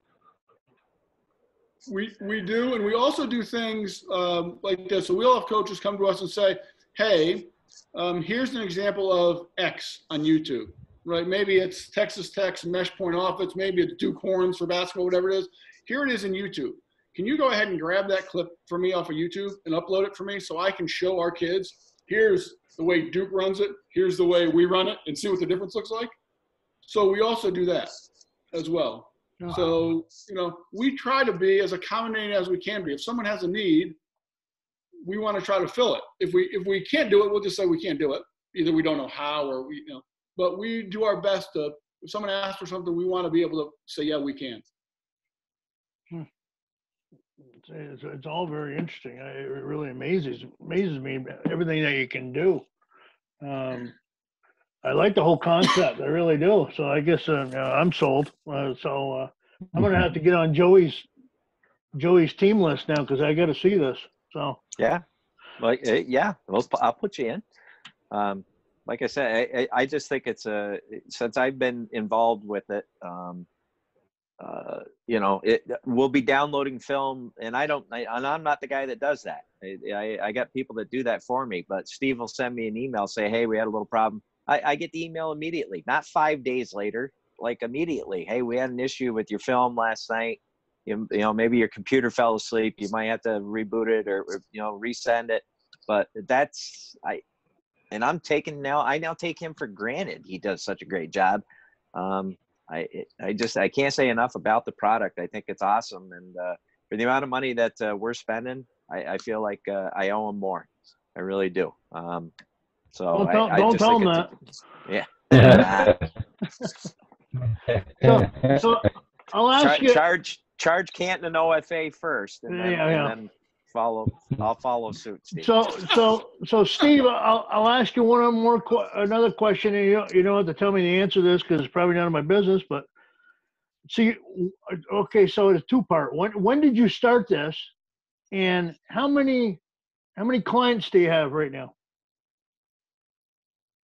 We do, and we also do things like this. So we'll have coaches come to us and say, hey, here's an example of X on YouTube, right? Maybe it's Texas Tech's mesh point offense. Maybe it's Duke Horns for basketball, whatever it is. Here it is in YouTube. Can you go ahead and grab that clip for me off of YouTube and upload it for me so I can show our kids, here's the way Duke runs it, here's the way we run it, and see what the difference looks like? So we also do that as well. So, we try to be as accommodating as we can be. If someone has a need, we want to try to fill it. If we can't do it, we'll just say we can't do it. Either we don't know how, or but we do our best to, if someone asks for something, we want to be able to say, yeah, we can. It's all very interesting. It really amazes me everything that you can do. I like the whole concept. I really do. So I guess I'm sold. So I'm gonna have to get on Joey's team list now, because I got to see this. So yeah, like I'll put you in. Like I said, I just think since I've been involved with it. We'll be downloading film, and I'm not the guy that does that. I got people that do that for me, but Steve will send me an email, say, hey, we had a little problem. I get the email immediately, not 5 days later, like immediately. Hey, we had an issue with your film last night. Maybe your computer fell asleep. You might have to reboot it or resend it. But I now take him for granted. He does such a great job. I can't say enough about the product. I think it's awesome, and for the amount of money that we're spending, I feel like I owe him more. I really do. So don't tell him that. Yeah. So I'll ask you. Charge Canton and OFA first, and then I'll follow suit, Steve. So Steve, I'll ask you another question, and you don't have to tell me the answer to this because it's probably none of my business. But see, okay, so it's two-part. When did you start this, and how many clients do you have right now?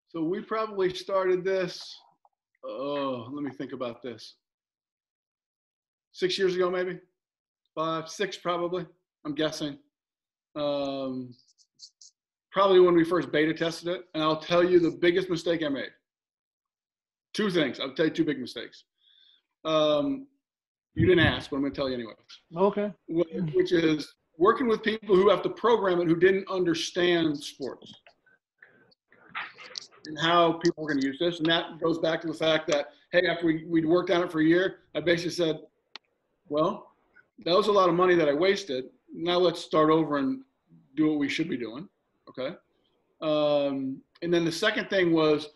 So we probably started this. Let me think about this. 6 years ago, maybe 5, 6, probably. I'm guessing. Probably when we first beta tested it. And I'll tell you the biggest mistake I made. 2 things. I'll tell you 2 big mistakes. You didn't ask, but I'm going to tell you anyway. Okay. Which is working with people who have to program it who didn't understand sports. and how people were going to use this. And that goes back to the fact that, hey, after we'd worked on it for a year, I basically said, well, that was a lot of money that I wasted. Now let's start over and do what we should be doing. Okay. And then the second thing was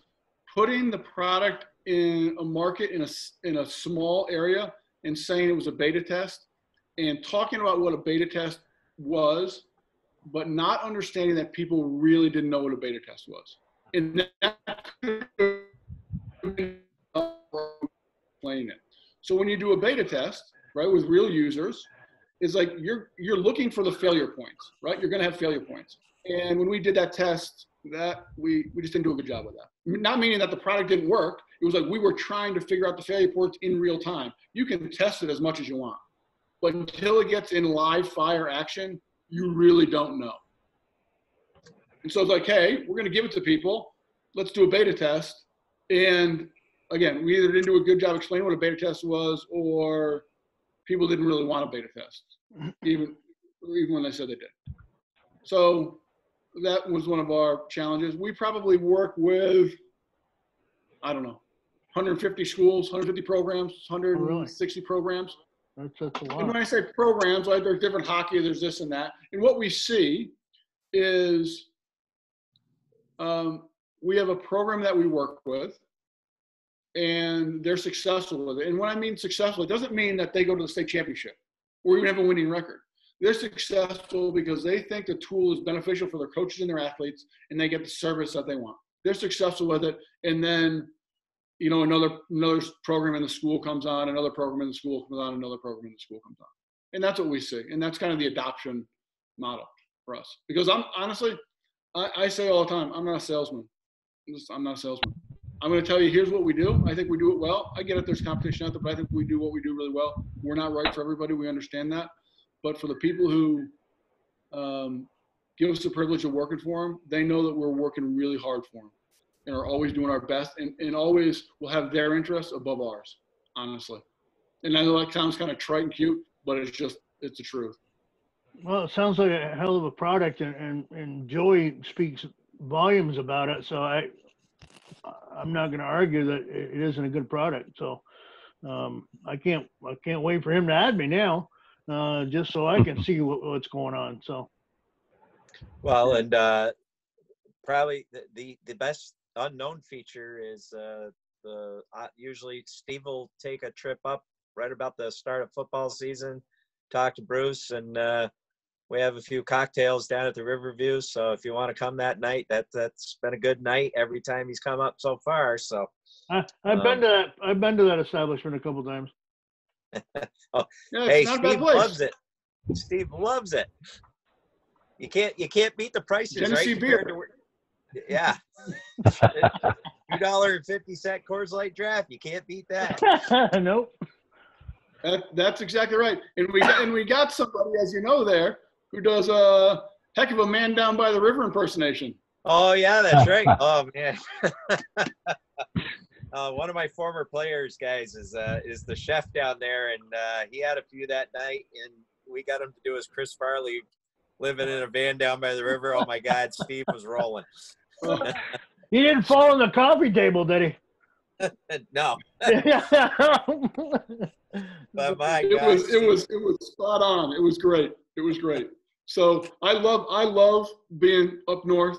putting the product in a market in a small area and saying it was a beta test and talking about what a beta test was, but not understanding that people really didn't know what a beta test was. And that explain it. So when you do a beta test, right, with real users, it's like you're looking for the failure points, right? You're going to have failure points. And when we did that test, that we just didn't do a good job with that. Not meaning that the product didn't work. It was like we were trying to figure out the failure points in real time. You can test it as much as you want, but until it gets in live fire action, you really don't know. And so it's like, hey, we're going to give it to people. Let's do a beta test. And again, we either didn't do a good job explaining what a beta test was, or people didn't really want a beta test, even when they said they did. So that was one of our challenges. We probably work with, I don't know, 150 schools, 150 programs, 160 programs. That's a lot. And when I say programs, like there's different hockey, there's this and that. And what we see is we have a program that we work with, and they're successful with it. And when I mean successful, it doesn't mean that they go to the state championship or even have a winning record. They're successful because they think the tool is beneficial for their coaches and their athletes, and they get the service that they want. They're successful with it, and then, you know, another program in the school comes on, another program in the school comes on, another program in the school comes on. And that's what we see. And that's kind of the adoption model for us. Because I'm honestly, I say all the time, I'm not a salesman. I'm not a salesman. I'm going to tell you, here's what we do. I think we do it well. I get it, there's competition out there, but I think we do what we do really well. We're not right for everybody. We understand that. But for the people who give us the privilege of working for them, they know that we're working really hard for them and are always doing our best, and always will have their interests above ours, honestly. And I know that sounds kind of trite and cute, but it's the truth. Well, it sounds like a hell of a product, and Joey speaks volumes about it. So I'm not going to argue that it isn't a good product. So I can't wait for him to add me now, just so I can see what's going on. So. Well, and probably the best unknown feature is usually Steve will take a trip up right about the start of football season, talk to Bruce, and we have a few cocktails down at the Riverview. So if you want to come that night, that's been a good night every time he's come up so far. So I've been to that establishment a couple times. Oh, Yeah, hey, it's not a bad Steve place. loves it. Steve loves it. You can't beat the prices, Genesee right? beer. Yeah. $2.50 Coors Light draft. You can't beat that. Nope. That's exactly right. And we got somebody, as you know, there who does a heck of a man down by the river impersonation. Oh yeah, that's right. Oh man. One of my former players, guys, is the chef down there, and he had a few that night, and we got him to do his Chris Farley, living in a van down by the river. Oh my God, Steve was rolling. He didn't fall on the coffee table, did he? No. But my It God, was spot on. It was great. It was great. So I love being up north.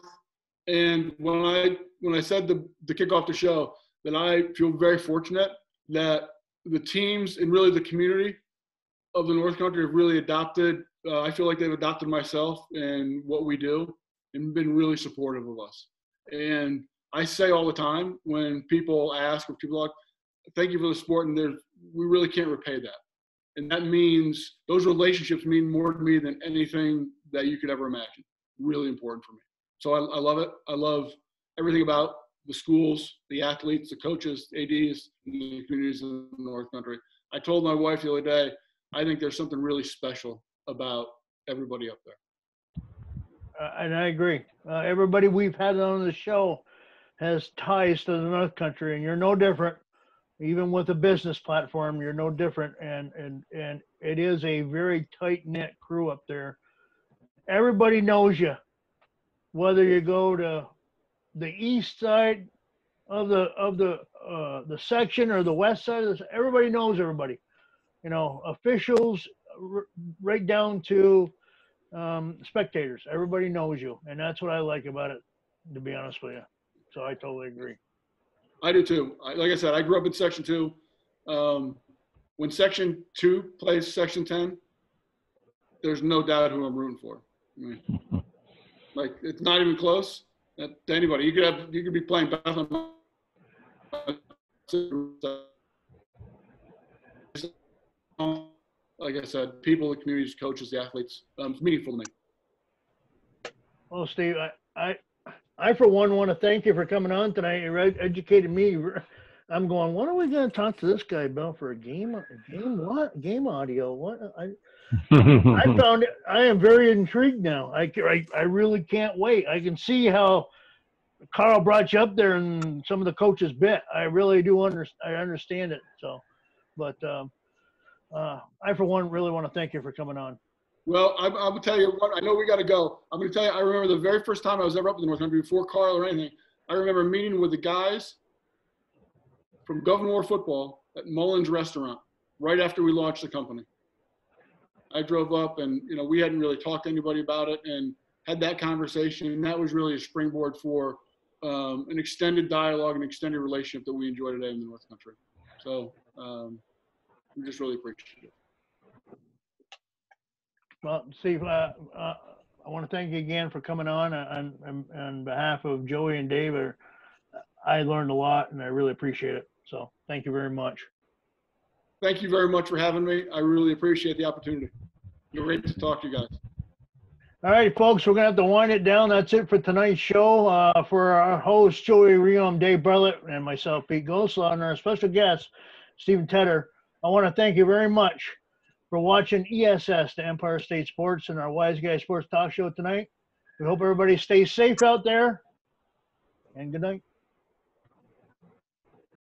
And when I said to kick off the show that I feel very fortunate that the teams and really the community of the North Country have really adopted. I feel like they've adopted myself and what we do, and been really supportive of us. And I say all the time when people ask, or people are like, thank you for the support, and we really can't repay that. And that means those relationships mean more to me than anything that you could ever imagine. Really important for me. So I love it. I love everything about the schools, the athletes, the coaches, ADs, and the communities of the North Country. I told my wife the other day, I think there's something really special about everybody up there. And I agree. Everybody we've had on the show has ties to the North Country, and you're no different. Even with a business platform, you're no different. And it is a very tight-knit crew up there. Everybody knows you, whether you go to the east side of the section or the west side of this, everybody knows everybody. You know, officials right down to spectators. Everybody knows you, and that's what I like about it, to be honest with you. So I totally agree. I do too. Like I said, I grew up in Section 2. When Section 2 plays Section 10, there's no doubt who I'm rooting for. I mean, like, it's not even close to anybody. You could be playing Bethlehem. Like I said, people, the communities, coaches, the athletes, it's meaningful to me. Well, Steve, I for one want to thank you for coming on tonight. You educated me. I'm going, what are we going to talk to this guy about for a game audio? What? I found it. I am very intrigued now. I really can't wait. I can see how Carl brought you up there and some of the coaches bit. I really do understand it. So, but I for one really want to thank you for coming on. Well, I'm going to tell you what, I know we got to go. I'm going to tell you, I remember the very first time I was ever up in the North Country before Carl or anything. I remember meeting with the guys from Gouverneur War football at Mullins Restaurant right after we launched the company. I drove up and, you know, we hadn't really talked to anybody about it and had that conversation. And that was really a springboard for an extended dialogue and extended relationship that we enjoy today in the North Country. So we just really appreciate it. Well, Steve, I want to thank you again for coming on behalf of Joey and Dave. I learned a lot and I really appreciate it. So thank you very much. Thank you very much for having me. I really appreciate the opportunity. Great to talk to you guys. All right, folks, we're going to have to wind it down. That's it for tonight's show. For our host, Joey Riom, Dave Bartlett, and myself, Pete Goslaw, and our special guest, Stephen Tedder, I want to thank you very much for watching ESS, the Empire State Sports, and our Wise Guy Sports Talk Show tonight. We hope everybody stays safe out there, and good night.